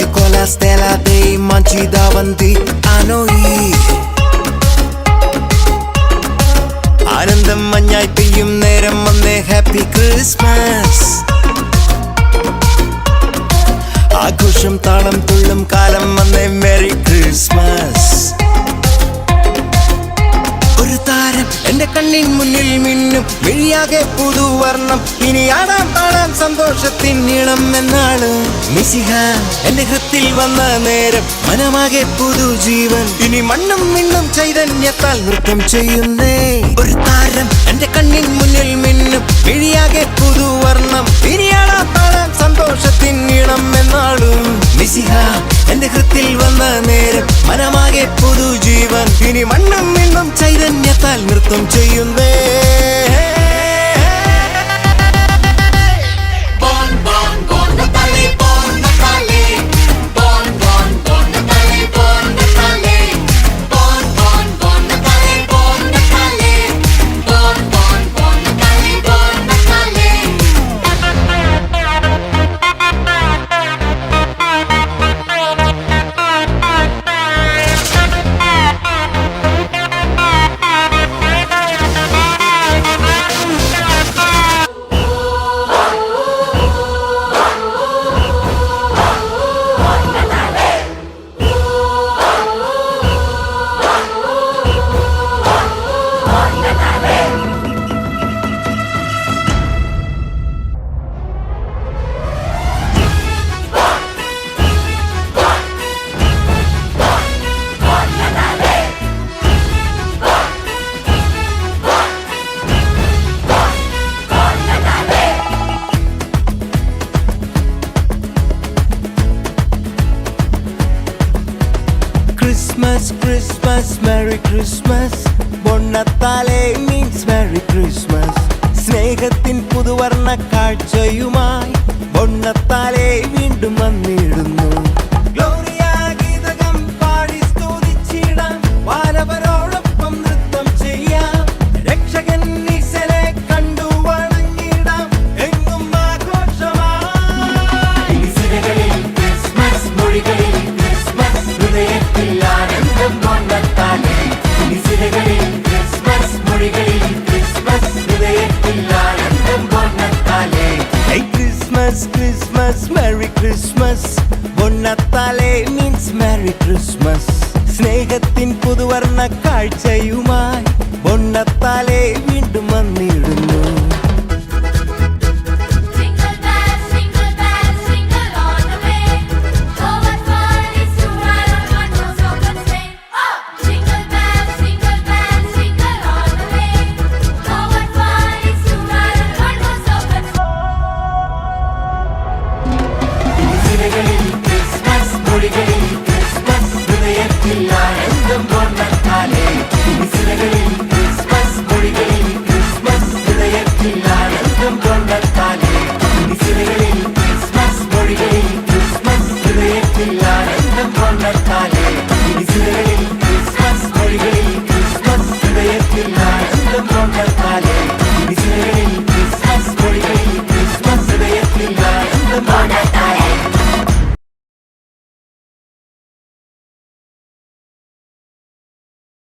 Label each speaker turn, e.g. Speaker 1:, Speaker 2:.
Speaker 1: Ecco la stella dei mangi davanti a noi. ആനന്ദം മഞ്ഞായി പെയ്യും നേരം വന്നേ ഹാപ്പി ക്രിസ്മസ്. ആഘോഷം താളം തുള്ളും കാലം വന്നേ മെറി ക്രിസ്മസ്. ഒരു താരം എന്റെ കണ്ണിൻ മുന്നിൽ മിന്നും, മിഴിയാകെ പുതുവർണ്ണം. ഇനി ആടാം പാടാം സന്തോഷത്തിൻ നീളം എന്നാണ്. മിശിഹ എന്റെ ഹൃത്തിൽ വന്ന നേരം മനമാകെ പുതുജീവൻ. ഇനി മണ്ണും മിണ്ണും ചൈതന്യത്താൽ നൃത്തം ചെയ്യുന്നേ. ഒരു താരം എന്റെ കണ്ണിൻ മുന്നിൽ മിന്നും, മിഴിയാകെ പുതുവർണ്ണം. ഇനി ആടാം പാടാം സന്തോഷത്തിൻ നീളം എന്നാളും. മിശിഹ എന്റെ ഹൃത്തിൽ വന്ന നേരം മനമാകെ പുതുജീവൻ. ഇനി മണ്ണും മിണ്ണും ചൈതന്യത്താൽ നൃത്തം ചെയ്യുന്നേ. Christmas, Christmas, Merry Christmas. Bonnatale means Merry Christmas. സ്നേഹത്തിൻ പുതുവർണ്ണ കാഴ്ചയുമായി ബൊണ്ണത്താലെ വീണ്ടും വന്നിടുന്നു. ഗ്ലോറിയ ഗീതകം പാടി സ്തുതിച്ചിടാം, വാനവരോടൊപ്പം നൃത്തം ചെയ്യാം. രക്ഷകൻ ഈശനെ കണ്ടു വണങ്ങിടാം, എങ്ങും ആഘോഷമായി. ക്രിസ്മസ് മൊഴികളിൽ ക്രിസ്മസ് ഹൃദയത്തിൽ ആനന്ദം ബൊണ്ണത്താലെ. ക്രിസ്മസ് മൊഴികളിൽ ക്രിസ്മസ് ഹൃദയത്തിൽ ആനന്ദം ബൊണ്ണത്താലെ. Christmas, Christmas, Merry Christmas. ബൊണ്ണത്താലെ means Merry Christmas. സ്നേഹത്തിൻ പുതുവർണ്ണ കാഴ്ചയുമായി ബൊണ്ണത്താലെ വീണ്ടും വന്നിടുന്നു.
Speaker 2: ക്രിസ്മസ് മൊഴികളിൽ ക്രിസ്മസ് ഹൃദയത്തിൽ ആനന്ദം ബൊണ്ണത്താലെ. ക്രിസ്മസ് മൊഴികളിൽ ക്രിസ്മസ് ഹൃദയത്തിൽ ആനന്ദം ബൊണ്ണത്താലെ. ക്രിസ്മസ് മൊഴികളിൽ ക്രിസ്മസ് ഹൃദയത്തിൽ ആനന്ദം ബൊണ്ണത്താലെ.